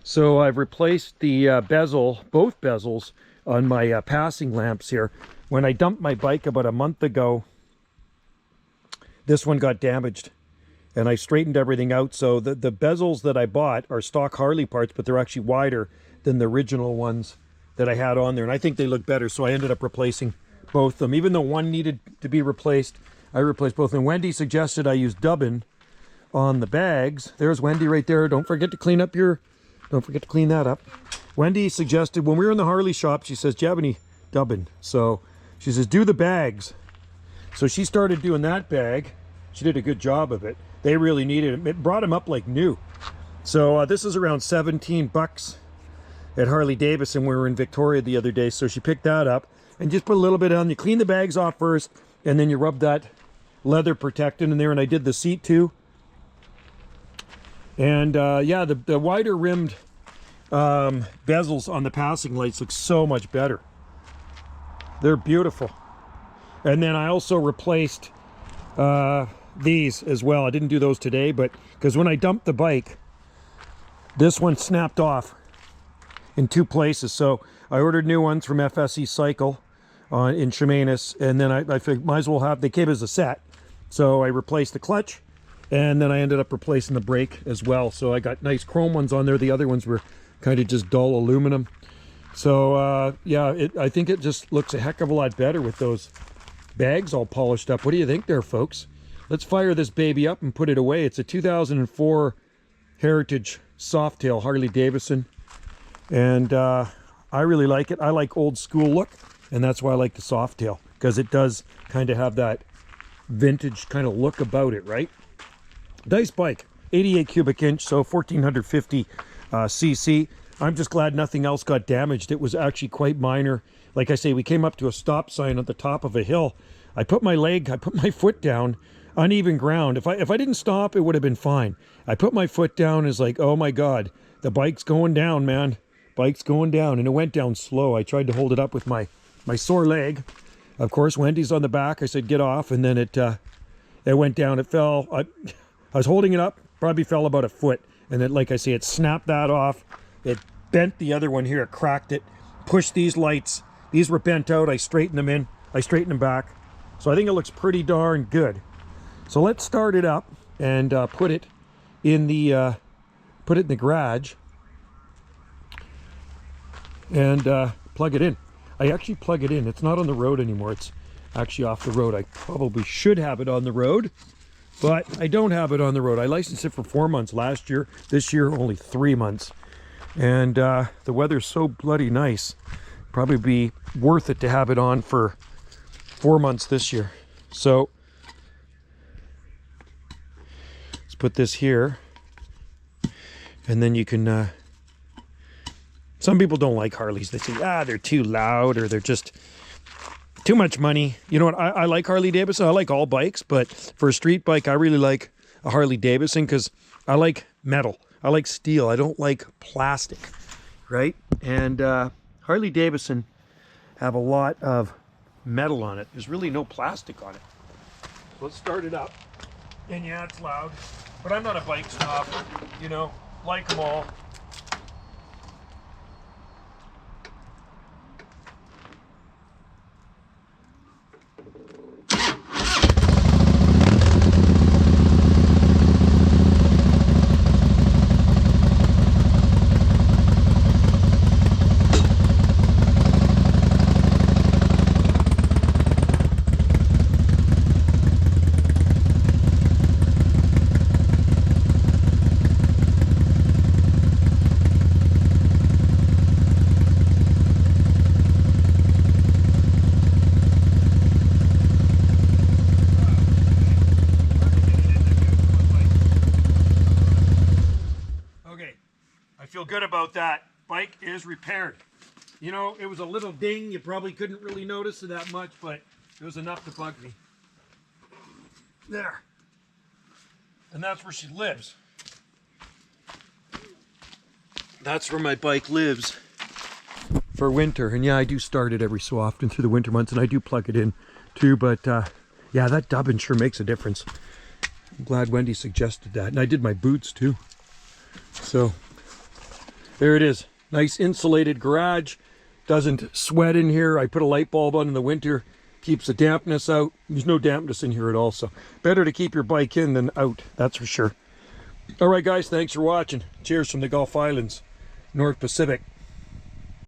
So I've replaced the bezel, both bezels, on my passing lamps here. When I dumped my bike about a month ago, this one got damaged. And I straightened everything out. So the bezels that I bought are stock Harley parts, but they're actually wider than the original ones that I had on there. And I think they look better, so I ended up replacing both of them. Even though one needed to be replaced, I replaced both. And Wendy suggested I use dubbin on the bags. There's Wendy right there. Don't forget to clean that up. Wendy suggested, when we were in the Harley shop, she says, do you have any dubbin? So she says, do the bags. So she started doing that bag. She did a good job of it. They really needed it. It brought them up like new. So this is around 17 bucks at Harley-Davidson. We were in Victoria the other day, so she picked that up and just put a little bit on. You clean the bags off first, and then you rub that leather protectant in there. And I did the seat too. And yeah, the wider rimmed bezels on the passing lights look so much better. They're beautiful. And then I also replaced these as well. I didn't do those today, but because when I dumped the bike, this one snapped off in two places. So I ordered new ones from FSE Cycle in Chemainus, and then I figured might as well have, they came as a set. So I replaced the clutch, and then I ended up replacing the brake as well. So I got nice chrome ones on there. The other ones were kind of just dull aluminum. So yeah, I think it just looks a heck of a lot better with those bags all polished up. What do you think there, folks? Let's fire this baby up and put it away. It's a 2004 Heritage Softail Harley-Davidson, and I really like it. I like old school look, and that's why I like the Softail, because it does kind of have that vintage kind of look about it, right? Nice bike, 88 cubic inch, so 1450 cc. I'm just glad nothing else got damaged. It was actually quite minor. Like I say, we came up to a stop sign at the top of a hill. I put my foot down, uneven ground. If I didn't stop, it would have been fine. I put my foot down, it's like, oh my God, the bike's going down, man. Bike's going down, and it went down slow. I tried to hold it up with my sore leg. Of course, Wendy's on the back. I said, get off, and then it went down. It fell. I was holding it up, probably fell about a foot, and then, like I say, it snapped that off. It bent the other one here, it cracked it, pushed these lights. These were bent out. I straightened them in. I straightened them back. So I think it looks pretty darn good. So let's start it up and put it in the garage and plug it in. I actually plug it in. It's not on the road anymore. It's actually off the road. I probably should have it on the road, but I don't have it on the road. I licensed it for 4 months last year. This year, only 3 months. And the weather's so bloody nice. Probably be worth it to have it on for 4 months this year. So let's put this here, and then you can some people don't like Harleys. They say, they're too loud, or they're just too much money. You know what? I like Harley-Davidson. I like all bikes, but for a street bike, I really like a Harley-Davidson because I like metal. I like steel. I don't like plastic, right? And Harley-Davidson have a lot of metal on it. There's really no plastic on it. Let's start it up. And yeah, it's loud, but I'm not a bike snob, you know, like them all. Good about that. Bike is repaired. You know, it was a little ding. You probably couldn't really notice it that much, but it was enough to bug me. There. And that's where she lives. That's where my bike lives for winter. And yeah, I do start it every so often through the winter months, and I do plug it in too. But yeah, that dubbin sure makes a difference. I'm glad Wendy suggested that. And I did my boots too. So There it is. Nice insulated garage. Doesn't sweat in here. I put a light bulb on in the winter. Keeps the dampness out. There's no dampness in here at all. So better to keep your bike in than out. That's for sure. All right, guys. Thanks for watching. Cheers from the Gulf Islands, North Pacific.